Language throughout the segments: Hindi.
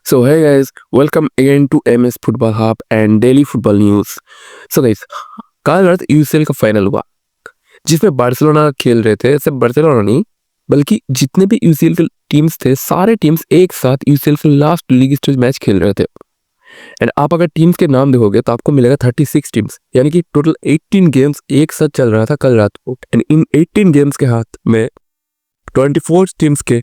So hey guys, welcome again to MS Football Hub and Daily Football News. So guys, कल रात यूसीएल का फाइनल हुआ जिसमें बार्सिलोना खेल रहे थे। सिर्फ बार्सिलोना नहीं बल्कि जितने भी यूसीएल के टीम्स थे सारे टीम्स एक साथ यूसीएल के लास्ट लीग स्टेज मैच खेल रहे थे। एंड आप अगर टीम्स के नाम देखोगे तो आपको मिलेगा 36 टीम्स, यानी कि टोटल 18 गेम्स एक साथ चल रहा था कल रात को। एंड इन 18 गेम्स के हाथ में 24 टीम्स के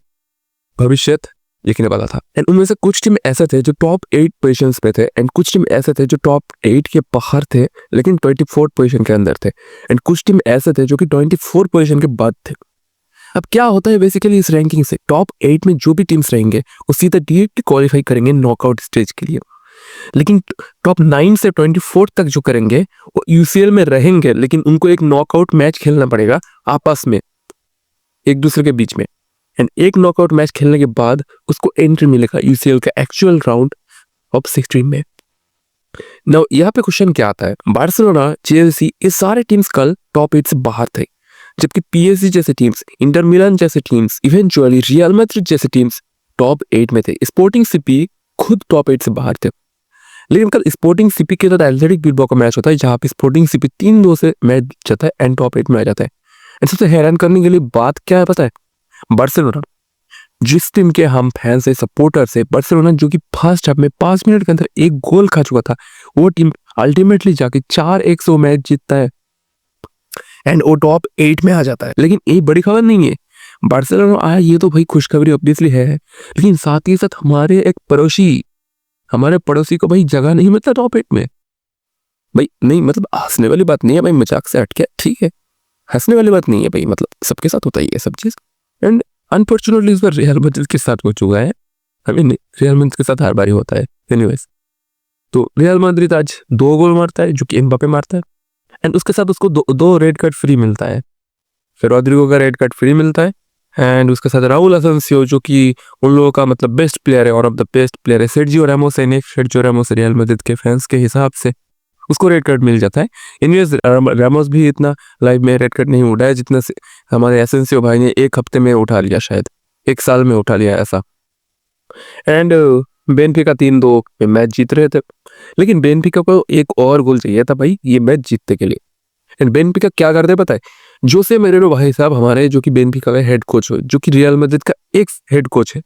भविष्य लिखने वाला था। एंड उनमें से कुछ टीम ऐसे थे जो टॉप 8 पोजीशंस पे थे एंड कुछ टीम ऐसे थे जो टॉप 8 के बाहर थे लेकिन 24 पोजीशन के अंदर थे। एंड कुछ टीम ऐसे थे जो कि 24 पोजीशन के बाद थे। अब क्या होता है बेसिकली इस रैंकिंग से, टॉप 8 में जो भी टीम्स रहेंगे वो सीधा डायरेक्ट क्वालिफाई करेंगे नॉकआउट स्टेज के लिए, लेकिन टॉप 9 से 24 तक जो करेंगे वो यूसीएल में रहेंगे लेकिन उनको एक नॉकआउट मैच खेलना पड़ेगा आपस में एक दूसरे के बीच में। एंड एक नॉकआउट मैच खेलने के बाद उसको एंट्री मिलेगा यूसीएल का एक्चुअल राउंड ऑफ 16 में। नाउ यहाँ पे क्वेश्चन क्या आता है, बार्सिलोना, चेल्सी ये सारे टीम्स कल टॉप 8 से बाहर थे, जबकि पीएसजी जैसे टीम्स, इंटर मिलान जैसे टीम्स, इवेंचुअली रियल मैड्रिड जैसे टीम्स टॉप 8 में थे। स्पोर्टिंग सीपी खुद टॉप 8 से बाहर थे। लेकिन कल स्पोर्टिंग सीपी के साथ एथलेटिक बिल्बाओ का मैच होता है जहाँ पे स्पोर्टिंग सीपी 3-2 से मैच जीता है एंड टॉप 8 में आ जाता है। एंड सबसे हैरान करने के लिए बात क्या है पता है, बार्सिलोना जिस टीम के हम फैंस है, सपोर्टर्स है, बार्सिलोना जो कि फर्स्ट हाफ में 5 मिनट के अंदर एक गोल खा चुका था, वो टीम अल्टीमेटली जाके 4-1 से मैच जीतता है एंड वो टॉप 8 में आ जाता है। लेकिन ये बड़ी खबर नहीं है, बार्सिलोना आया ये तो भाई खुशखबरी ऑब्वियसली है, लेकिन साथ ही साथ हमारे पड़ोसी को भाई जगह नहीं मिलता टॉप 8 में। भाई नहीं, मतलब हंसने वाली बात नहीं है भाई, मजाक से हट के ठीक है, हंसने वाली बात नहीं है भाई, मतलब सबके साथ होता ही है सब चीज। एंड अनफॉर्चुनेटली इस बार रियल मैड्रिड के साथ हो चुका है, रियल मैड्रिड के साथ हर बार ही होता है। एनीवेज, तो रियल मैड्रिड आज 2 गोल मारता है जो कि एम्बापे मारता है एंड उसके साथ उसको दो रेड कार्ड फ्री मिलता है। फिर रॉड्रिगो का रेड कार्ड फ्री मिलता है एंड उसके साथ राउल असेंसियो जो कि उन लोगों का मतलब बेस्ट प्लेयर है, one of the best player है, सर्जियो रामोस है, सर्जियो रामोस रियल मैड्रिड के फैंस के हिसाब से उसको रेड कार्ड मिल जाता है। इनवेज रामोस भी इतना लाइव में रेड कार्ड नहीं उठाया जितना हमारे एसेंसियो भाई ने एक हफ्ते में उठा लिया, शायद एक साल में उठा लिया ऐसा। एंड बेनफिका 3-2 में मैच जीत रहे थे, लेकिन बेनफिका को एक और गोल चाहिए था भाई ये मैच जीतने के लिए। एंड बेनफिका क्या करते पता है, जोसे मोरिनो भाई साहब हमारे जो कि बेनफिका का हेड कोच हो, जो कि रियल मैड्रिड का एक्स हेड कोच है,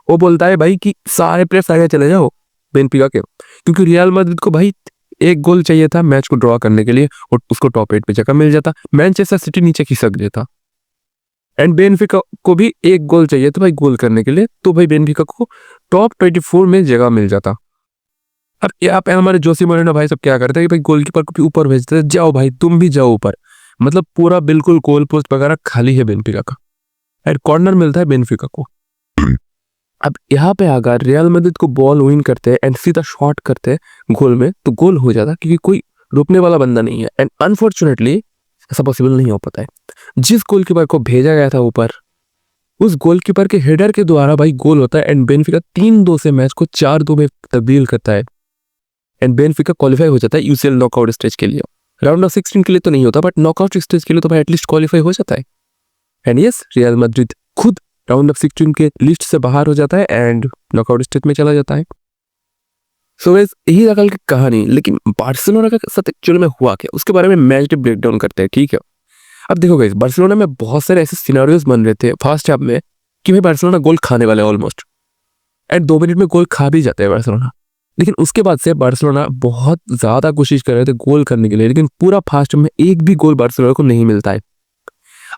वो बोलता है भाई कि सारे प्लेयर्स आगे चले जाओ बेनफिका के, क्योंकि रियल मैड्रिड को भाई एक गोल चाहिए था मैच को ड्रॉ करने के लिए और उसको टॉप 8 पे जगह मिल जाता, मैनचेस्टर सिटी नीचे खिसक देता। एंड बेनफिका को भी एक गोल चाहिए था भाई गोल करने के लिए, तो भाई बेनफिका को टॉप 24 में जगह मिल जाता। अब यहाँ पे हमारे जोसे मोरिनो भाई सब क्या करते हैं कि भाई गोलकीपर को भी ऊपर भेजते हैं, जाओ भाई तुम भी जाओ ऊपर, मतलब पूरा बिल्कुल गोल पोस्ट वगैरह खाली है बेनफिका का एंड कॉर्नर मिलता है बेनफिका को। अब यहाँ पे अगर रियल मैड्रिड को बॉल विन करते हैं एंड सीधा शॉट करते हैं गोल में तो गोल हो जाता, क्योंकि कोई रोकने वाला बंदा नहीं है। एंड अनफॉर्चुनेटली ऐसा पॉसिबल नहीं हो पाता है। जिस गोलकीपर को भेजा गया था ऊपर, उस गोलकीपर के हेडर के द्वारा भाई गोल होता है एंड बेनफिका 3-2 से मैच को 4-2 में तब्दील करता है एंड बेनफिका क्वालिफाई हो जाता है यूसीएल नॉकआउट स्टेज के लिए। राउंड ऑफ 16 के लिए तो नहीं होता बट नॉकआउट स्टेज के लिए तो भाई एटलीस्ट क्वालिफाई हो जाता है। एंड यस, रियल मैड्रिड खुद राउंड ऑफ 16 के लिस्ट से बाहर हो जाता है एंड नॉकआउट स्टेज में चला जाता है। सो गाइस, यही था कल की कहानी। लेकिन बार्सिलोना के साथ एक्चुअली में हुआ क्या, उसके बारे में मैच डे ब्रेकडाउन करते हैं, ठीक है। अब देखो गाइस, बार्सिलोना में बहुत सारे ऐसे सिनेरियोस बन रहे थे फर्स्ट हाफ में कि भाई बार्सिलोना गोल खाने वाले ऑलमोस्ट एंड 2 मिनट में गोल खा भी जाते हैं बार्सिलोना। लेकिन उसके बाद से बार्सिलोना बहुत ज्यादा कोशिश कर रहे थे गोल करने के लिए, लेकिन पूरा फर्स्ट हाफ में एक भी गोल बार्सिलोना को नहीं मिलता है।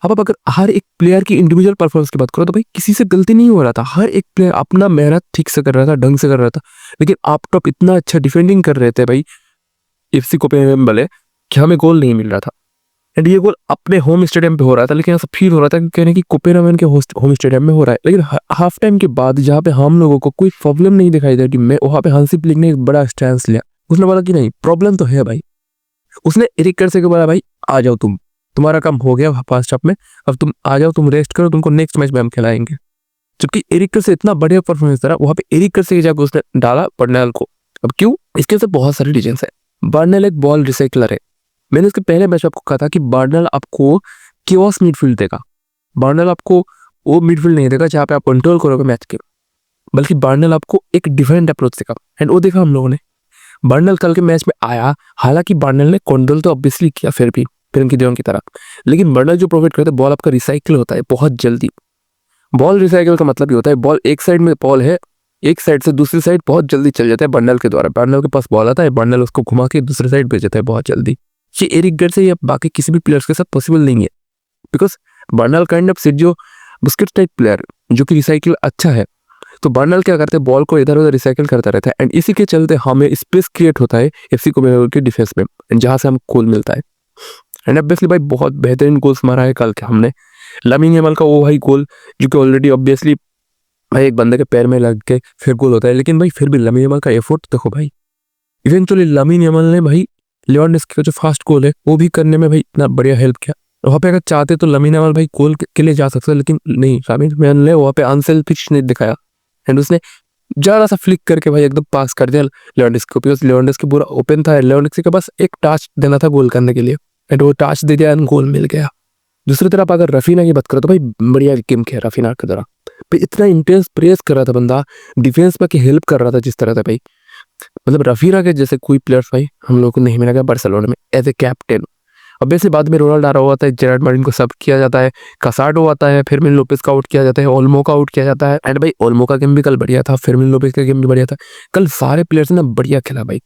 अब अगर हर एक प्लेयर की इंडिविजुअल परफॉर्मेंस की बात करो तो भाई किसी से गलती नहीं हो रहा था, हर एक प्लेयर अपना मेहनत ठीक से कर रहा था, ढंग से कर रहा था, लेकिन आप टॉप इतना अच्छा डिफेंडिंग कर रहे थे भाई एफसी कोपेनहेगन वाले कि हमें गोल नहीं मिल रहा था। एंड ये गोल अपने होम स्टेडियम पे हो रहा था, लेकिन ऐसा फील हो रहा था कि कहने की कोपेनहेगन के होम स्टेडियम में हो रहा है। लेकिन हाफ टाइम के बाद जहाँ पे हम लोगों को कोई प्रॉब्लम नहीं दिखाई दे टीम में, वहाँ पे हांसी फ्लिक ने एक बड़ा स्टैंस लिया। उसने बोला कि नहीं प्रॉब्लम तो है भाई, उसने एरिक गार्सिया को बोला भाई आ जाओ तुम्हारा काम हो गया फर्स्ट हाफ में, अब तुम आ जाओ, तुम रेस्ट करो, तुमको नेक्स्ट मैच में हम खिलाएंगे। जबकि एरिक गार्सिया इतना बढ़िया परफॉर्मेंस था, वहां पे एरिक गार्सिया की जगह उसने डाला बर्नाल को। अब क्यों, इसके से बहुत सारे रीजंस है। बर्नाल एक बॉल रिसाइकलर है, मैंने इसके पहले मैच आपको कहा था कि बर्नाल आपको केओस मिडफील्ड देगा, बर्नाल आपको वो मिडफील्ड नहीं देगा जहाँ पे आप कंट्रोल करोगे मैच के। बल्कि बर्नल आपको एक डिफरेंट अप्रोच दिखा, एंड वो देखा हम लोगों ने। बर्नल कल के मैच में आया, हालांकि बर्नल ने कंट्रोल तो ऑब्वियसली किया फिर भी फिल्म की दियों की तरह, लेकिन बर्नल जो प्रोवाइड करता है, बॉल आपका रिसाइकिल होता है बहुत जल्दी। बॉल रिसाइकिल का मतलब ये होता है बॉल एक साइड में बॉल है, एक साइड से दूसरी साइड बहुत जल्दी चल जाता है बर्नल के द्वारा। बर्नल के पास बॉल आता है, बर्नल उसको घुमा के दूसरी साइड भेज देता है बहुत जल्दी। ये एरिक गार्सिया या बाकी किसी भी प्लेयर्स के साथ पॉसिबल नहीं है, because Bernal kind of Sergio Busquets type player जो कि रिसाइकिल अच्छा है। तो बर्नल क्या करते हैं, बॉल को इधर उधर रिसाइकिल करता रहता है, एंड इसी के चलते हमें स्पेस क्रिएट होता है एफसी कोपेनहेगन के डिफेंस में, जहां से हमको गोल मिलता है। एंड ऑब्वियसली भाई बहुत बेहतरीन गोल्स मारा है कल के हमने। लामिन यमाल का वो भाई गोल जो कि ऑलरेडी ऑब्वियसली भाई एक बंदे के पैर में लग के फिर गोल होता है, लेकिन भाई फिर भी लामिन यमाल का एफर्ट देखो भाई। इवेंचुअली लामिन यमाल ने भाई लेवेंडोव्स्की का जो फास्ट गोल है वो भी करने में भाई इतना बढ़िया हेल्प किया। वहाँ पे अगर चाहते तो लामिन यमाल भाई गोल के लिए जा सकते, लेकिन नहीं, लामिन यमाल ने वहाँ पे अनसेल्फिश नहीं दिखाया, एंड उसने ज्यादा सा फ्लिक करके भाई एकदम पास कर दिया लेवेंडोव्स्की को, बिकॉज लेवेंडोव्स्की पूरा ओपन था, लेवेंडोव्स्की के पास एक टच देना था गोल करने के लिए, एंड वो टच दे दिया एंड गोल मिल गया। दूसरी तरफ अगर रफीना की बात करो तो भाई बढ़िया गेम किया रफीना की तरह भाई, इतना इंटेंस प्रेस कर रहा था बंदा, डिफेंस में की हेल्प कर रहा था जिस तरह से भाई, मतलब रफीना के जैसे कोई प्लेयर्स भाई हम लोग को नहीं मिलेगा बार्सिलोना में एज ए कैप्टन। ऑब्वियसली बाद में रोनाल्डो आ रहा हुआ था, जेरार्ड मार्टिन को सब किया जाता है, कासाडो आता है, फिरमिन लोपेस का आउट किया जाता है, ओल्मो का आउट किया जाता है, एंड भाई ओल्मो का गेम भी कल बढ़िया था, फिरमिन लोपेस का गेम भी बढ़िया था। कल सारे प्लेयर्स ने बढ़िया खेला भाई।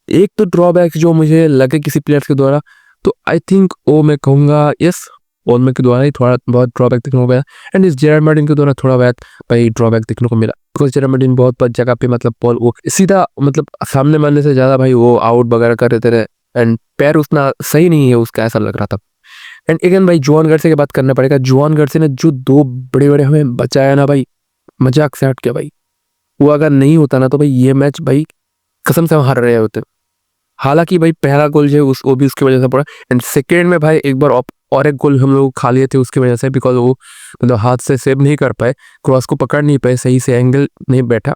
एक तो ड्रॉबैक जो मुझे लगे किसी प्लेयर्स के द्वारा, तो आई थिंक वो मैं कहूँगा यस ओल्मो के द्वारा ही थोड़ा बहुत ड्रॉबैक देखने को मिला, एंड इस जेरार्ड मार्टिन के द्वारा थोड़ा बहुत भाई ड्रॉबैक देखने को मिला, बिकॉज जेरार्ड मार्टिन बहुत जगह पे मतलब बॉल वो सीधा मतलब सामने मारने से ज्यादा भाई वो आउट वगैरह कर रहे थे, एंड पैर उतना सही नहीं है उसका, ऐसा लग रहा था। एंड अगेन भाई जोआन गार्सिया की बात करना पड़ेगा, जोआन गार्सिया ने जो दो बड़े बड़े हमें बचाया ना भाई, मजाक से हट के भाई, वो अगर नहीं होता ना तो भाई ये मैच भाई कसम से हम हार रहे होते। हालांकि भाई पहला गोल जो है वो भी उसकी वजह से पड़ा, एंड सेकेंड में भाई एक बार और एक गोल हम लोग खा लिए थे उसकी वजह से, बिकॉज वो मतलब हाथ से सेव नहीं कर पाए, क्रॉस को पकड़ नहीं पाए, सही से एंगल नहीं बैठा,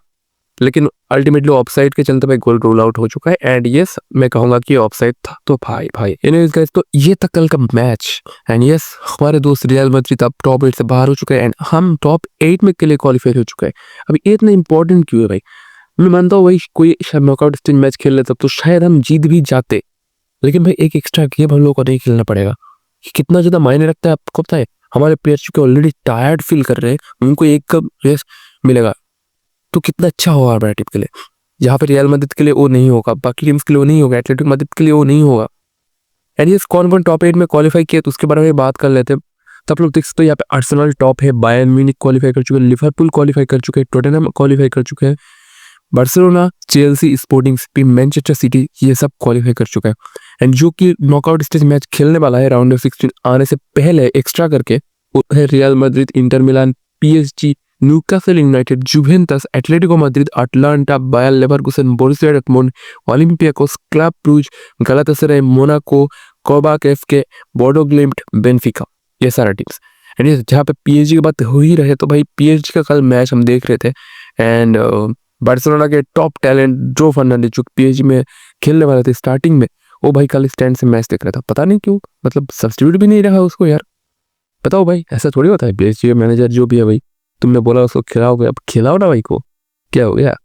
लेकिन अल्टीमेटली ऑफसाइड के चलते भाई गोल रोल आउट हो चुका है, एंड यस मैं कहूंगा कि ऑफसाइड था। तो भाई एनीवेज गाइस, तो ये था कल का मैच, एंड यस हमारे दोस्त रियल मैड्रिड अब टॉप 8 से बाहर हो चुके हैं, एंड हम टॉप 8 में के लिए क्वालिफाई हो चुका है। अभी ये इतना इंपॉर्टेंट क्यों है भाई, मैं मानता हूँ भाई कोई शायद नॉकआउट स्टेज मैच खेल लेता तो शायद हम जीत भी जाते, लेकिन भाई एक एक्स्ट्रा गेम हम लोगों को नहीं खेलना पड़ेगा। कितना ज्यादा मायने रखता है आपको पता है, हमारे प्लेयर्स चूंकि ऑलरेडी टायर्ड फील कर रहे हैं, उनको एक कप रेस्ट मिलेगा तो कितना अच्छा होगा हमारे टीम के लिए, जहाँ पे रियल मैड्रिड के लिए वो नहीं होगा, बाकी टीम्स के लिए वो नहीं होगा, एटलेटिको मैड्रिड के लिए वो नहीं होगा। एंड ये कौन कौन टॉप 8 में क्वालिफाई किया तो उसके बारे में बात कर लेते हैं। तो आप लोग देख सकते हो यहाँ पे आर्सेनल टॉप है, बायर्न म्यूनिख क्वालिफाई कर चुके हैं, लिवरपूल क्वालिफाई कर चुके हैं, टोटेनहम क्वालिफाई कर चुके हैं, Barcelona, Chelsea, sporting CP, Manchester city ये सब क्वालिफाई कर चुका है। एंड जो कि नॉकआउट स्टेज मैच खेलने वाला है राउंड ऑफ 16 आने से पहले एक्स्ट्रा करके, वो है Real Madrid, Inter Milan, PSG, Newcastle United, Juventus, Atletico Madrid, Atalanta, Bayer Leverkusen, Borussia Dortmund, Olympiacos, Club Brugge, Galatasaray, Monaco, Qarabag FK, Bodo Glimt, Benfica, ये सारा टीम्स। एंड जहाँ पे पीएसजी की बात हो ही रहे तो भाई पीएसजी का कल मैच हम देख रहे थे, एंड बार्सिलोना के टॉप टैलेंट जो फर्नांडिस जो पीएसजी में खेलने वाले थे स्टार्टिंग में, वो भाई कल स्टैंड से मैच देख रहा था, पता नहीं क्यों, मतलब सब्स्टिट्यूट भी नहीं रहा उसको यार। बताओ भाई ऐसा थोड़ी होता है, पीएसजी मैनेजर जो भी है भाई, तुमने बोला उसको खिलाओगे, अब खिलाओ ना भाई को, क्या हो गया।